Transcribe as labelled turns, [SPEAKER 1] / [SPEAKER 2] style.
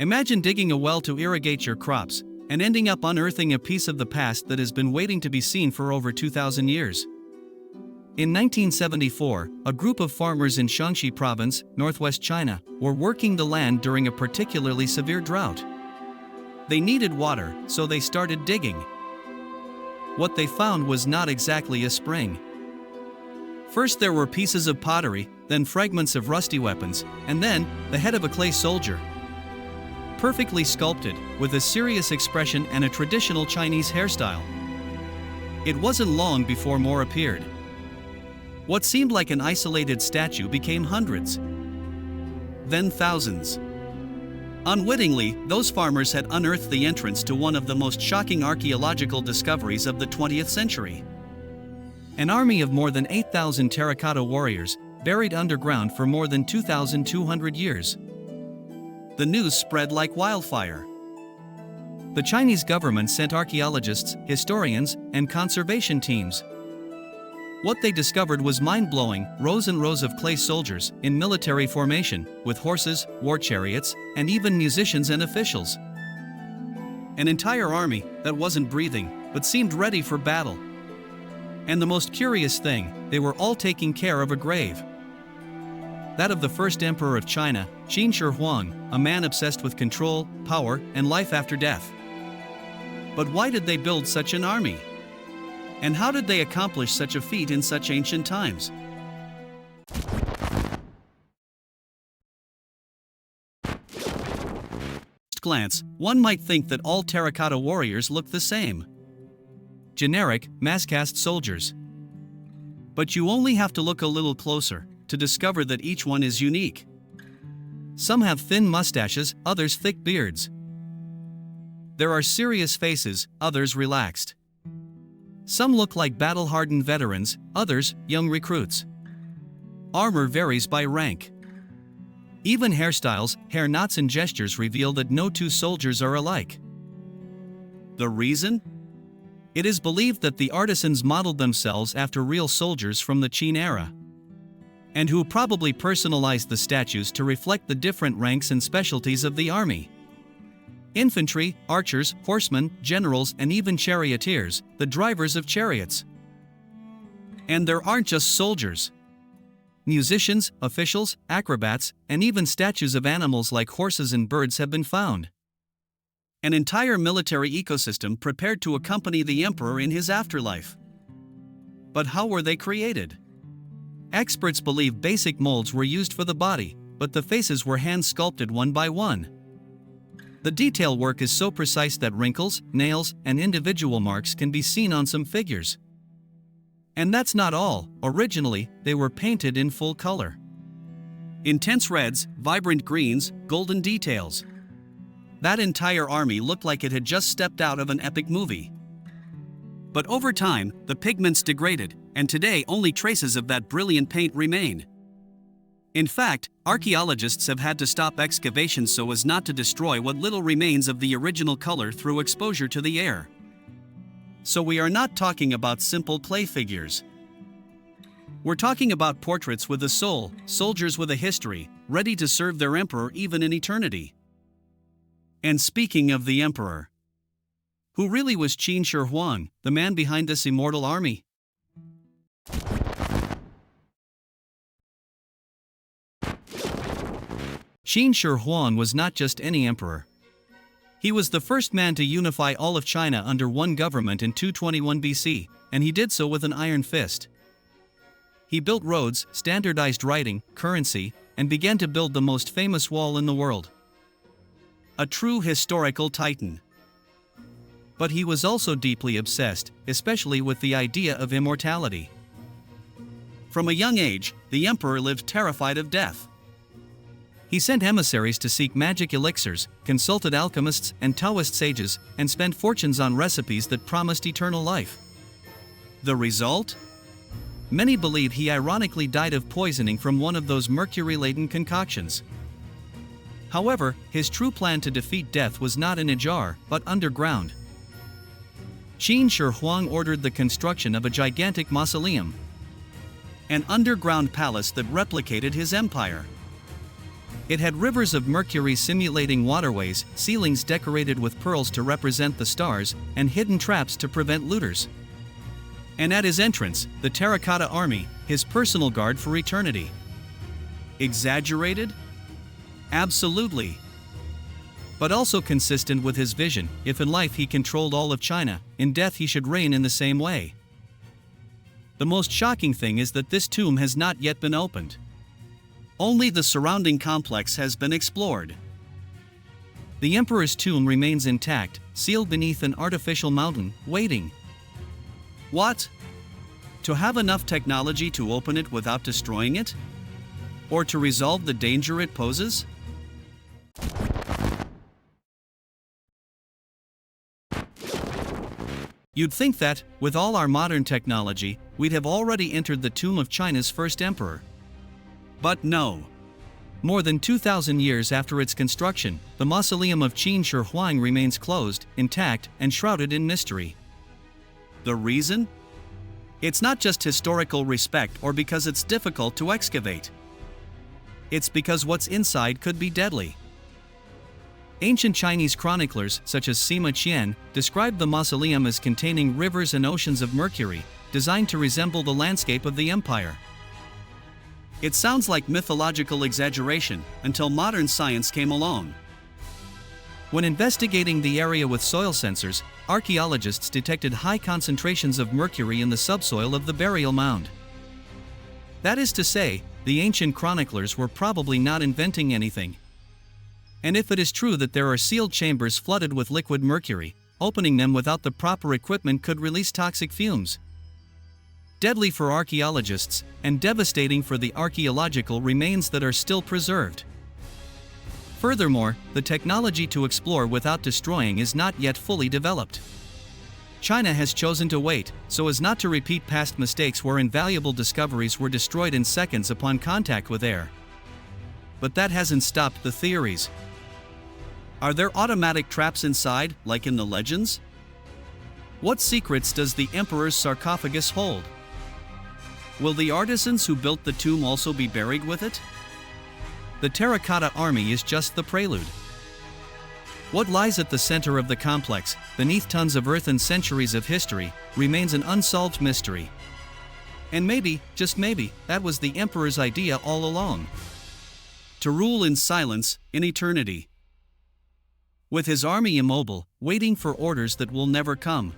[SPEAKER 1] Imagine digging a well to irrigate your crops, and ending up unearthing a piece of the past that has been waiting to be seen for over 2,000 years. In 1974, a group of farmers in Shaanxi province, northwest China, were working the land during a particularly severe drought. They needed water, so they started digging. What they found was not exactly a spring. First there were pieces of pottery, then fragments of rusty weapons, and then the head of a clay soldier. Perfectly sculpted, with a serious expression and a traditional Chinese hairstyle. It wasn't long before more appeared. What seemed like an isolated statue became hundreds. Then thousands. Unwittingly, those farmers had unearthed the entrance to one of the most shocking archaeological discoveries of the 20th century. An army of more than 8,000 Terracotta Warriors, buried underground for more than 2,200 years. The news spread like wildfire. The Chinese government sent archaeologists, historians, and conservation teams. What they discovered was mind-blowing: rows and rows of clay soldiers in military formation, with horses, war chariots, and even musicians and officials. An entire army that wasn't breathing, but seemed ready for battle. And the most curious thing, they were all taking care of a grave. That of the first emperor of China, Qin Shi Huang, a man obsessed with control, power, and life after death. But why did they build such an army? And how did they accomplish such a feat in such ancient times? At first glance, one might think that all terracotta warriors look the same. Generic, mass-cast soldiers. But you only have to look a little closer to discover that each one is unique. Some have thin mustaches, others thick beards. There are serious faces, others relaxed. Some look like battle-hardened veterans, others young recruits. Armor varies by rank. Even hairstyles, hair knots and gestures reveal that no two soldiers are alike. The reason? It is believed that the artisans modeled themselves after real soldiers from the Qin era, and who probably personalized the statues to reflect the different ranks and specialties of the army. Infantry, archers, horsemen, generals, and even charioteers, the drivers of chariots. And there aren't just soldiers. Musicians, officials, acrobats, and even statues of animals like horses and birds have been found. An entire military ecosystem prepared to accompany the emperor in his afterlife. But how were they created? Experts believe basic molds were used for the body, but the faces were hand-sculpted one by one. The detail work is so precise that wrinkles, nails, and individual marks can be seen on some figures. And that's not all. Originally, they were painted in full color. Intense reds, vibrant greens, golden details. That entire army looked like it had just stepped out of an epic movie. But over time, the pigments degraded, and today only traces of that brilliant paint remain. In fact, archaeologists have had to stop excavations so as not to destroy what little remains of the original color through exposure to the air. So we are not talking about simple clay figures. We're talking about portraits with a soul, soldiers with a history, ready to serve their emperor even in eternity. And speaking of the emperor, who really was Qin Shi Huang, the man behind this immortal army? Qin Shi Huang was not just any emperor. He was the first man to unify all of China under one government in 221 BC, and he did so with an iron fist. He built roads, standardized writing, currency, and began to build the most famous wall in the world. A true historical titan. But he was also deeply obsessed, especially with the idea of immortality. From a young age, the emperor lived terrified of death. He sent emissaries to seek magic elixirs, consulted alchemists and Taoist sages, and spent fortunes on recipes that promised eternal life. The result? Many believe he ironically died of poisoning from one of those mercury-laden concoctions. However, his true plan to defeat death was not in a jar, but underground. Qin Shi Huang ordered the construction of a gigantic mausoleum, an underground palace that replicated his empire. It had rivers of mercury simulating waterways, ceilings decorated with pearls to represent the stars, and hidden traps to prevent looters. And at his entrance, the Terracotta Army, his personal guard for eternity. Exaggerated? Absolutely. But also consistent with his vision: if in life he controlled all of China, in death he should reign in the same way. The most shocking thing is that this tomb has not yet been opened. Only the surrounding complex has been explored. The emperor's tomb remains intact, sealed beneath an artificial mountain, waiting. What? To have enough technology to open it without destroying it? Or to resolve the danger it poses? You'd think that, with all our modern technology, we'd have already entered the tomb of China's first emperor. But no. More than 2,000 years after its construction, the mausoleum of Qin Shi Huang remains closed, intact, and shrouded in mystery. The reason? It's not just historical respect or because it's difficult to excavate. It's because what's inside could be deadly. Ancient Chinese chroniclers, such as Sima Qian, described the mausoleum as containing rivers and oceans of mercury, designed to resemble the landscape of the empire. It sounds like mythological exaggeration until modern science came along. When investigating the area with soil sensors, archaeologists detected high concentrations of mercury in the subsoil of the burial mound. That is to say, the ancient chroniclers were probably not inventing anything. And if it is true that there are sealed chambers flooded with liquid mercury, opening them without the proper equipment could release toxic fumes. Deadly for archaeologists, and devastating for the archaeological remains that are still preserved. Furthermore, the technology to explore without destroying is not yet fully developed. China has chosen to wait, so as not to repeat past mistakes where invaluable discoveries were destroyed in seconds upon contact with air. But that hasn't stopped the theories. Are there automatic traps inside, like in the legends? What secrets does the emperor's sarcophagus hold? Will the artisans who built the tomb also be buried with it? The Terracotta Army is just the prelude. What lies at the center of the complex, beneath tons of earth and centuries of history, remains an unsolved mystery. And maybe, just maybe, that was the emperor's idea all along. To rule in silence, in eternity. With his army immobile, waiting for orders that will never come.